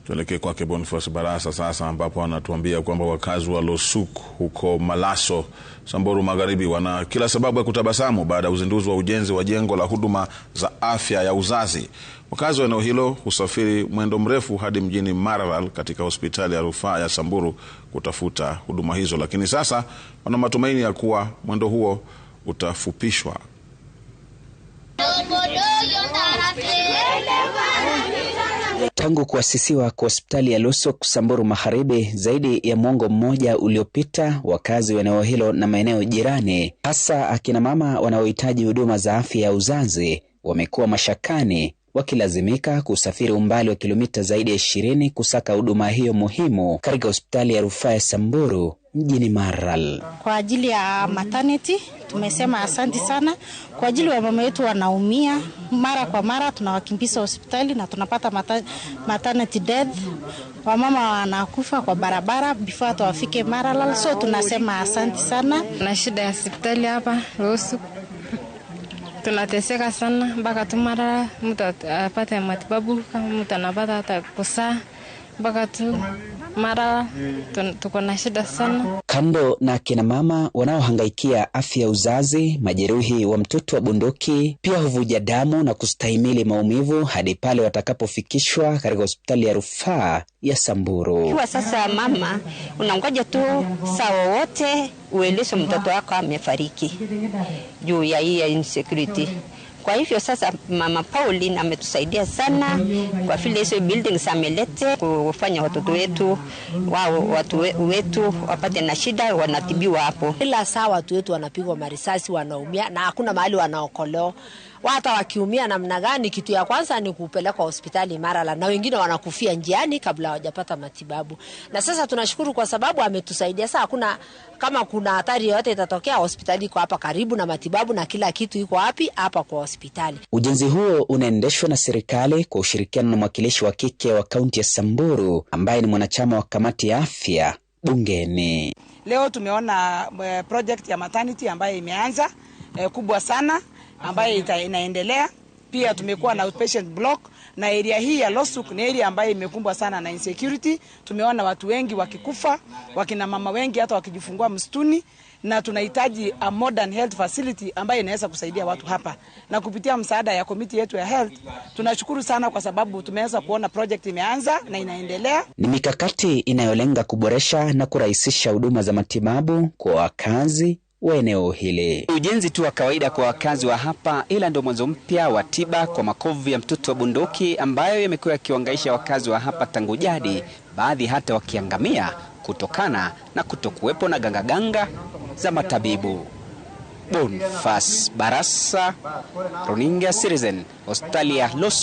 Tuelekee kwake Boniface Barasa sasa, ambapo anatuambia kwamba wakazi wa Losuk huko Malaso, Samburu Magharibi wana kila sababu ya kutabasamu baada ya uzinduzi wa ujenzi wa jengo la huduma za afya ya uzazi. Wakazi wa eneo hilo husafiri mwendo mrefu hadi mjini Maralal katika hospitali ya rufaa ya Samburu kutafuta huduma hizo, lakini sasa wana matumaini ya kuwa mwendo huo utafupishwa. Tangu kuasisiwa kwa hospitali ya Losuk Samburu Magharibi zaidi ya mwongo mmoja uliopita, wakazi wa eneo hilo na maeneo jirani, hasa akina mama wanaohitaji huduma za afya ya uzazi, wamekuwa mashakani, wakilazimika kusafiri umbali wa kilomita zaidi ya 20 kusaka huduma hiyo muhimu katika hospitali ya rufaa ya Samburu mjini Maralal. Kwa ajili ya maternity tumesema asante sana. Kwa ajili ya mama wetu wanaumia mara kwa mara, tunawakimbiza hospitali na tunapata maternity death. Wamama wanakufa kwa barabara before wafike Maralal, so tunasema asante sana. Na shida ya hospitali hapa Losuk, tunateseka sana mpaka tumara mtu apate matibabu, kama mtu anapata hata kusaa mpaka tu mara tuko na shida sana. Kando na kina mama wanaohangaikia afya ya uzazi, majeruhi wa mtoto wa bunduki pia huvuja damu na kustahimili maumivu hadi pale watakapofikishwa katika hospitali ya rufaa ya Samburu. Kwa sasa mama unangoja tu saa wote ueleze mtoto wako amefariki juu ya hii insecurity. Kwa hivyo sasa Mama Pauline ametusaidia sana kwa vile hizo buildings amelete kufanya watoto wetu wapate na shida wanatibiwa hapo. Kila saa watu wetu wanapigwa marisasi, wanaumia na hakuna mahali wanaokolewa. Hata wakiumia namna gani, kitu ya kwanza ni kupeleka hospitali Maralal, na wengine wanakufia njiani kabla hawajapata matibabu. Na sasa tunashukuru kwa sababu ametusaidia. Sasa kama kuna hatari yoyote itatokea, hospitali iko hapa karibu na matibabu na kila kitu iko hapa kwa hospitali. Ujenzi huo unaendeshwa na serikali kwa ushirikiano na mwakilishi wa kike wa kaunti ya Samburu ambaye ni mwanachama wa kamati ya afya bungeni. Leo tumeona project ya maternity ambayo imeanza kubwa sana, ambayo inaendelea. Pia tumekuwa na outpatient block, na area hii ya Losuk ni area ambayo imekumbwa sana na insecurity. Tumeona watu wengi wakikufa, wakina mama wengi hata wakijifungua msituni, na tunahitaji a modern health facility ambayo inaweza kusaidia watu hapa. Na kupitia msaada ya komiti yetu ya health, tunashukuru sana kwa sababu tumeweza kuona project imeanza na inaendelea. Ni mikakati inayolenga kuboresha na kurahisisha huduma za matibabu kwa wakazi wa eneo hili. Ujenzi tu wa kawaida kwa wakazi wa hapa, ila ndio mwanzo mpya wa tiba kwa makovu ya mtoto wa bunduki ambayo yamekuwa yakihangaisha wakazi wa hapa tangu jadi, baadhi hata wakiangamia kutokana na kutokuwepo na ganga za matabibu. Boniface Barasa, Runinga Citizen, hospitali ya Losuk.